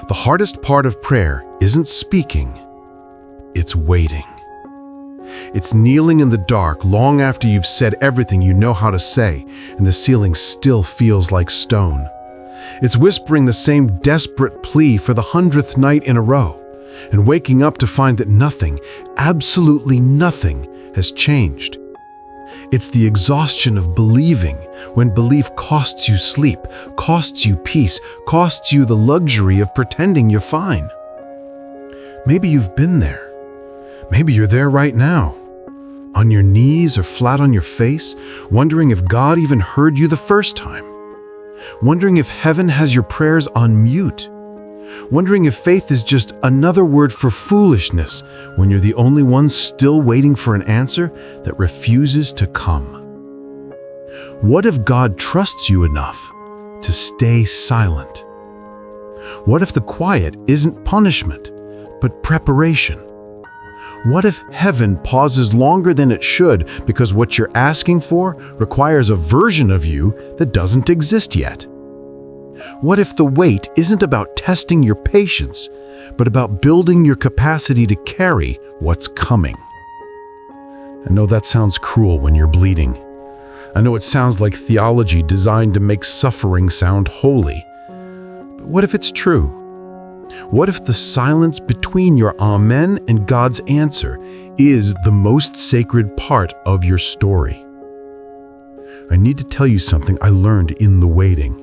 The hardest part of prayer isn't speaking, it's waiting. It's kneeling in the dark long after you've said everything you know how to say, and the ceiling still feels like stone. It's whispering the same desperate plea for the 100th night in a row, and waking up to find that nothing, absolutely nothing, has changed. It's the exhaustion of believing when belief costs you sleep, costs you peace, costs you the luxury of pretending you're fine. Maybe you've been there. Maybe you're there right now, on your knees or flat on your face, wondering if God even heard you the first time, wondering if heaven has your prayers on mute, wondering if faith is just another word for foolishness when you're the only one still waiting for an answer that refuses to come. What if God trusts you enough to stay silent? What if the quiet isn't punishment, but preparation? What if heaven pauses longer than it should because what you're asking for requires a version of you that doesn't exist yet? What if the wait isn't about testing your patience, but about building your capacity to carry what's coming? I know that sounds cruel when you're bleeding. I know it sounds like theology designed to make suffering sound holy. But what if it's true? What if the silence between your amen and God's answer is the most sacred part of your story? I need to tell you something I learned in the waiting.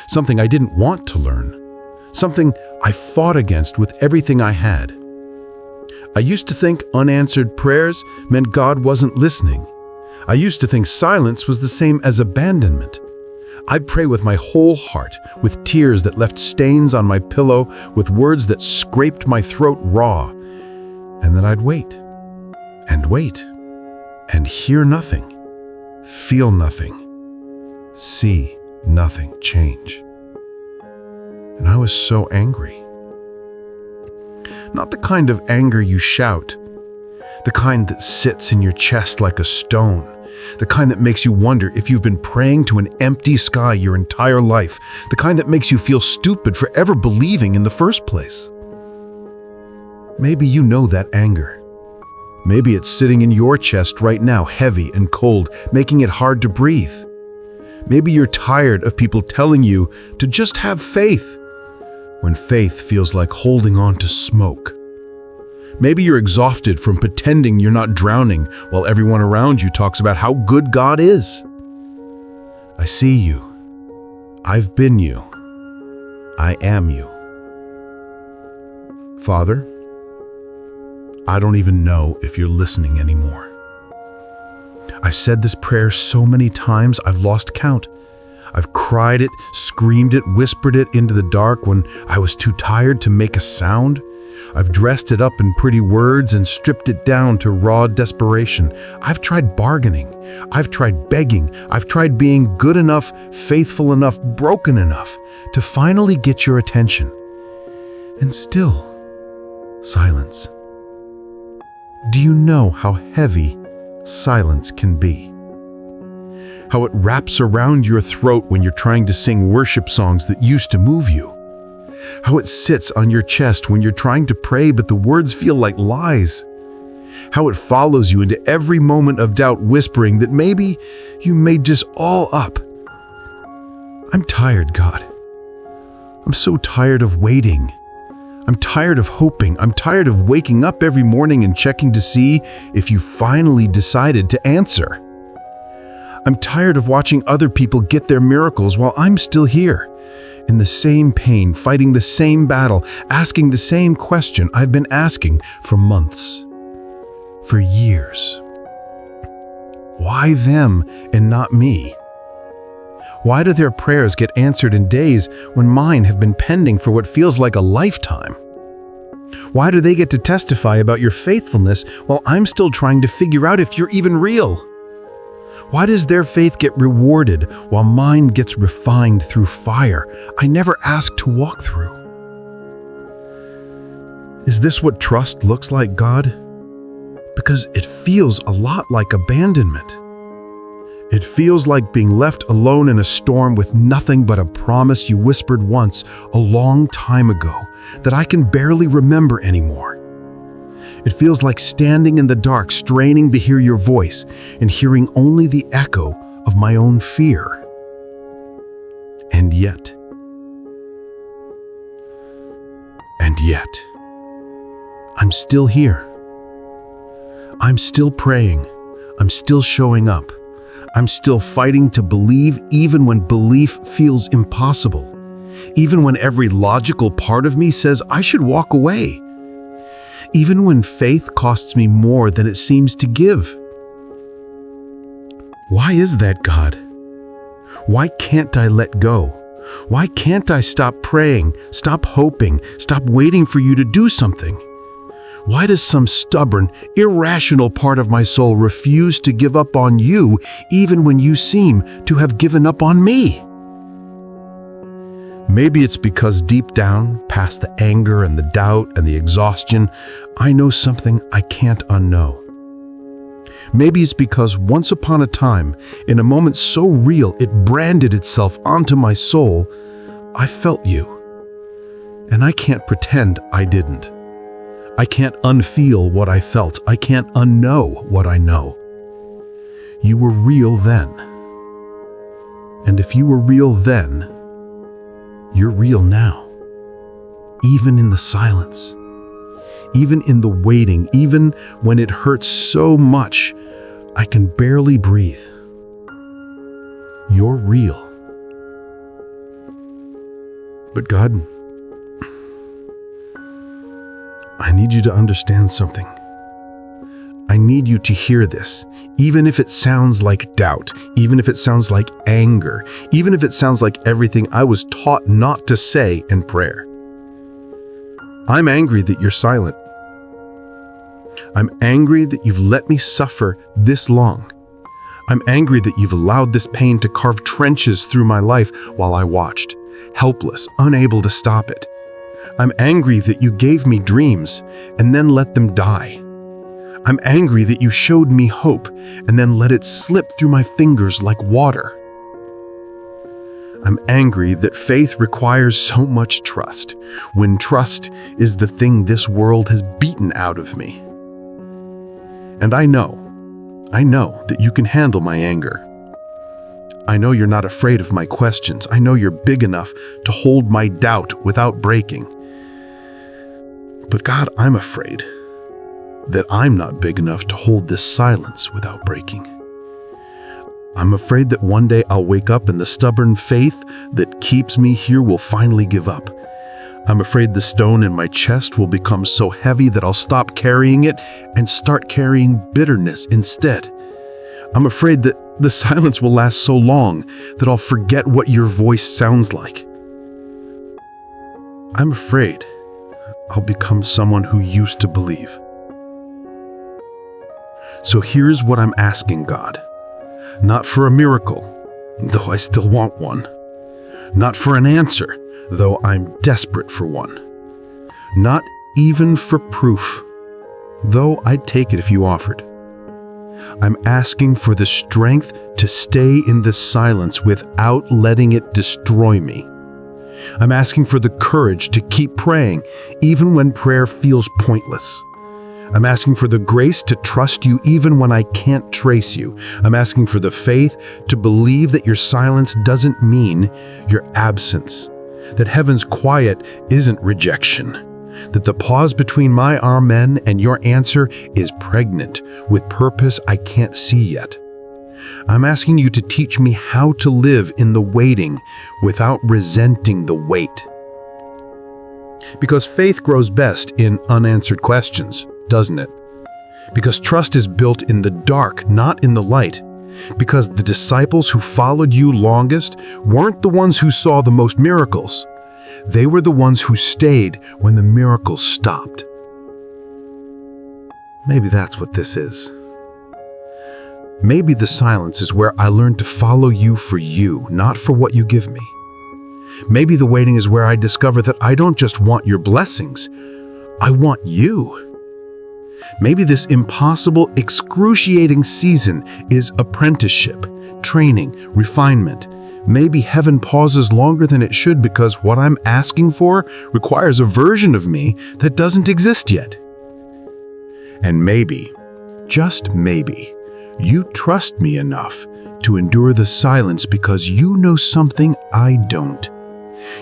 Something I didn't want to learn. Something I fought against with everything I had. I used to think unanswered prayers meant God wasn't listening. I used to think silence was the same as abandonment. I'd pray with my whole heart, with tears that left stains on my pillow, with words that scraped my throat raw. And then I'd wait, and hear nothing, feel nothing, see nothing change. And I was so angry. Not the kind of anger you shout, the kind that sits in your chest like a stone, the kind that makes you wonder if you've been praying to an empty sky your entire life, the kind that makes you feel stupid for ever believing in the first place. Maybe you know that anger. Maybe it's sitting in your chest right now, heavy and cold, making it hard to breathe. Maybe you're tired of people telling you to just have faith, when faith feels like holding on to smoke. Maybe you're exhausted from pretending you're not drowning while everyone around you talks about how good God is. I see you. I've been you. I am you. Father, I don't even know if you're listening anymore. I've said this prayer so many times I've lost count. I've cried it, screamed it, whispered it into the dark when I was too tired to make a sound. I've dressed it up in pretty words and stripped it down to raw desperation. I've tried bargaining. I've tried begging. I've tried being good enough, faithful enough, broken enough to finally get your attention. And still, silence. Do you know how heavy silence can be? How it wraps around your throat when you're trying to sing worship songs that used to move you. How it sits on your chest when you're trying to pray but the words feel like lies. How it follows you into every moment of doubt, whispering that maybe you made just all up. I'm tired, God. I'm so tired of waiting. I'm tired of hoping. I'm tired of waking up every morning and checking to see if you finally decided to answer. I'm tired of watching other people get their miracles while I'm still here, in the same pain, fighting the same battle, asking the same question I've been asking for months, for years. Why them and not me? Why do their prayers get answered in days when mine have been pending for what feels like a lifetime? Why do they get to testify about your faithfulness while I'm still trying to figure out if you're even real? Why does their faith get rewarded while mine gets refined through fire I never asked to walk through? Is this what trust looks like, God? Because it feels a lot like abandonment. It feels like being left alone in a storm with nothing but a promise you whispered once a long time ago that I can barely remember anymore. It feels like standing in the dark, straining to hear your voice and hearing only the echo of my own fear. And yet, I'm still here. I'm still praying. I'm still showing up. I'm still fighting to believe even when belief feels impossible. Even when every logical part of me says I should walk away. Even when faith costs me more than it seems to give. Why is that, God? Why can't I let go? Why can't I stop praying, stop hoping, stop waiting for you to do something? Why does some stubborn, irrational part of my soul refuse to give up on you even when you seem to have given up on me? Maybe it's because deep down, past the anger and the doubt and the exhaustion, I know something I can't unknow. Maybe it's because once upon a time, in a moment so real it branded itself onto my soul, I felt you. And I can't pretend I didn't. I can't unfeel what I felt. I can't unknow what I know. You were real then. And if you were real then, you're real now. Even in the silence. Even in the waiting. Even when it hurts so much, I can barely breathe. You're real. But God, I need you to understand something. I need you to hear this, even if it sounds like doubt, even if it sounds like anger, even if it sounds like everything I was taught not to say in prayer. I'm angry that you're silent. I'm angry that you've let me suffer this long. I'm angry that you've allowed this pain to carve trenches through my life while I watched, helpless, unable to stop it. I'm angry that you gave me dreams and then let them die. I'm angry that you showed me hope and then let it slip through my fingers like water. I'm angry that faith requires so much trust, when trust is the thing this world has beaten out of me. And I know that you can handle my anger. I know you're not afraid of my questions. I know you're big enough to hold my doubt without breaking. But God, I'm afraid that I'm not big enough to hold this silence without breaking. I'm afraid that one day I'll wake up and the stubborn faith that keeps me here will finally give up. I'm afraid the stone in my chest will become so heavy that I'll stop carrying it and start carrying bitterness instead. I'm afraid that the silence will last so long that I'll forget what your voice sounds like. I'm afraid I'll become someone who used to believe. So here's what I'm asking, God. Not for a miracle, though I still want one. Not for an answer, though I'm desperate for one. Not even for proof, though I'd take it if you offered. I'm asking for the strength to stay in the silence without letting it destroy me. I'm asking for the courage to keep praying, even when prayer feels pointless. I'm asking for the grace to trust you even when I can't trace you. I'm asking for the faith to believe that your silence doesn't mean your absence, that heaven's quiet isn't rejection, that the pause between my amen and your answer is pregnant with purpose I can't see yet. I'm asking you to teach me how to live in the waiting without resenting the wait. Because faith grows best in unanswered questions, doesn't it? Because trust is built in the dark, not in the light. Because the disciples who followed you longest weren't the ones who saw the most miracles. They were the ones who stayed when the miracles stopped. Maybe that's what this is. Maybe the silence is where I learn to follow you for you, not for what you give me. Maybe the waiting is where I discover that I don't just want your blessings, I want you. Maybe this impossible, excruciating season is apprenticeship, training, refinement. Maybe heaven pauses longer than it should because what I'm asking for requires a version of me that doesn't exist yet. And maybe, just maybe, you trust me enough to endure the silence because you know something I don't.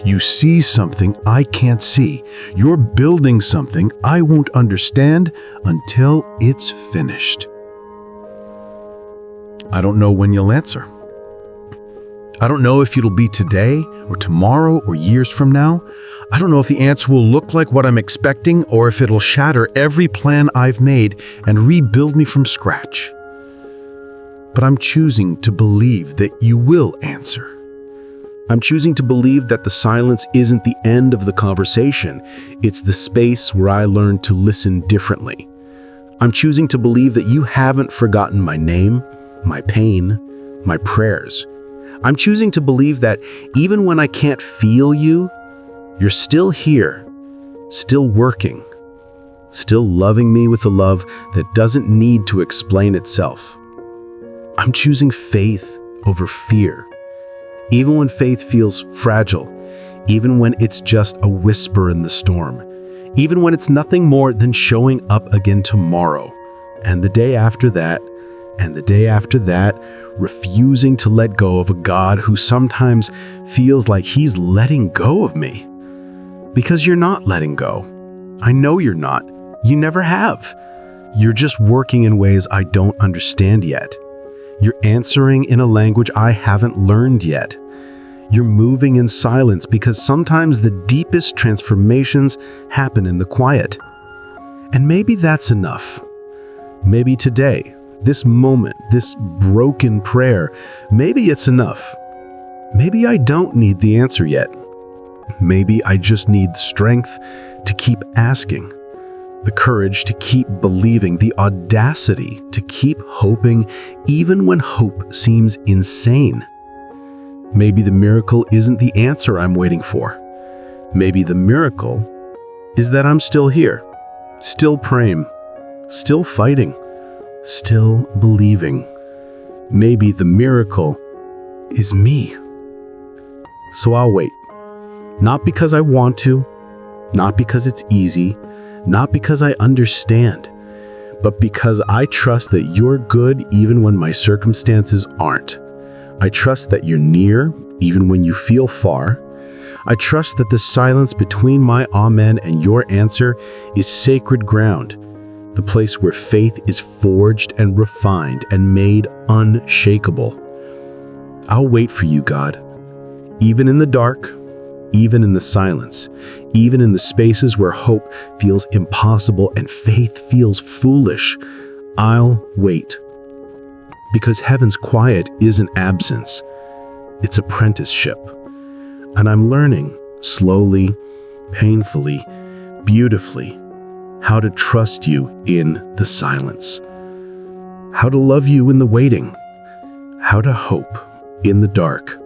You see something I can't see. You're building something I won't understand until it's finished. I don't know when you'll answer. I don't know if it'll be today or tomorrow or years from now. I don't know if the answer will look like what I'm expecting or if it'll shatter every plan I've made and rebuild me from scratch. But I'm choosing to believe that you will answer. I'm choosing to believe that the silence isn't the end of the conversation. It's the space where I learn to listen differently. I'm choosing to believe that you haven't forgotten my name, my pain, my prayers. I'm choosing to believe that even when I can't feel you, you're still here, still working, still loving me with a love that doesn't need to explain itself. I'm choosing faith over fear. Even when faith feels fragile, even when it's just a whisper in the storm, even when it's nothing more than showing up again tomorrow, and the day after that, and the day after that, refusing to let go of a God who sometimes feels like he's letting go of me. Because you're not letting go. I know you're not. You never have. You're just working in ways I don't understand yet. You're answering in a language I haven't learned yet. You're moving in silence because sometimes the deepest transformations happen in the quiet. And maybe that's enough. Maybe today, this moment, this broken prayer, maybe it's enough. Maybe I don't need the answer yet. Maybe I just need the strength to keep asking, the courage to keep believing, the audacity to keep hoping even when hope seems insane. Maybe the miracle isn't the answer I'm waiting for. Maybe the miracle is that I'm still here, still praying, still fighting, still believing. Maybe the miracle is me. So I'll wait. Not because I want to, not because it's easy, not because I understand, but because I trust that you're good even when my circumstances aren't. I trust that you're near even when you feel far. I trust that the silence between my amen and your answer is sacred ground, the place where faith is forged and refined and made unshakable. I'll wait for you, God, even in the dark, even in the silence, even in the spaces where hope feels impossible and faith feels foolish. I'll wait. Because heaven's quiet isn't absence, it's apprenticeship. And I'm learning, slowly, painfully, beautifully, how to trust you in the silence, how to love you in the waiting, how to hope in the dark.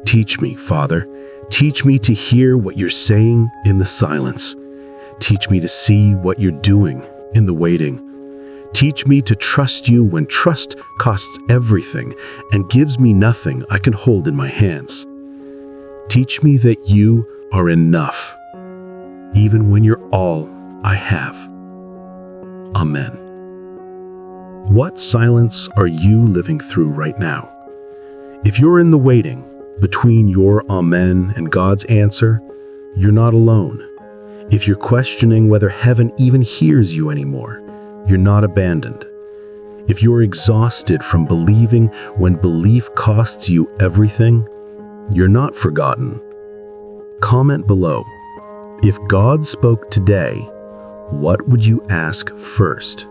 Teach me, Father. Teach me to hear what you're saying in the silence. Teach me to see what you're doing in the waiting. Teach me to trust you when trust costs everything and gives me nothing I can hold in my hands. Teach me that you are enough, even when you're all I have. Amen. What silence are you living through right now? If you're in the waiting, between your amen and God's answer, you're not alone. If you're questioning whether heaven even hears you anymore, you're not abandoned. If you're exhausted from believing when belief costs you everything, you're not forgotten. Comment below. If God spoke today, what would you ask first?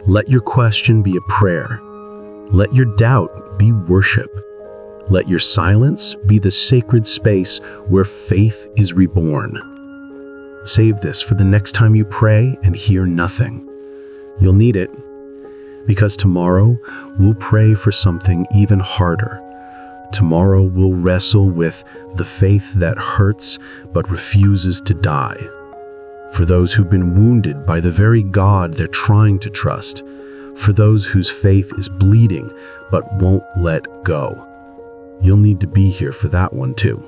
Let your question be a prayer. Let your doubt be worship. Let your silence be the sacred space where faith is reborn. Save this for the next time you pray and hear nothing. You'll need it, because tomorrow we'll pray for something even harder. Tomorrow we'll wrestle with the faith that hurts but refuses to die. For those who've been wounded by the very God they're trying to trust. for those whose faith is bleeding but won't let go. You'll need to be here for that one too.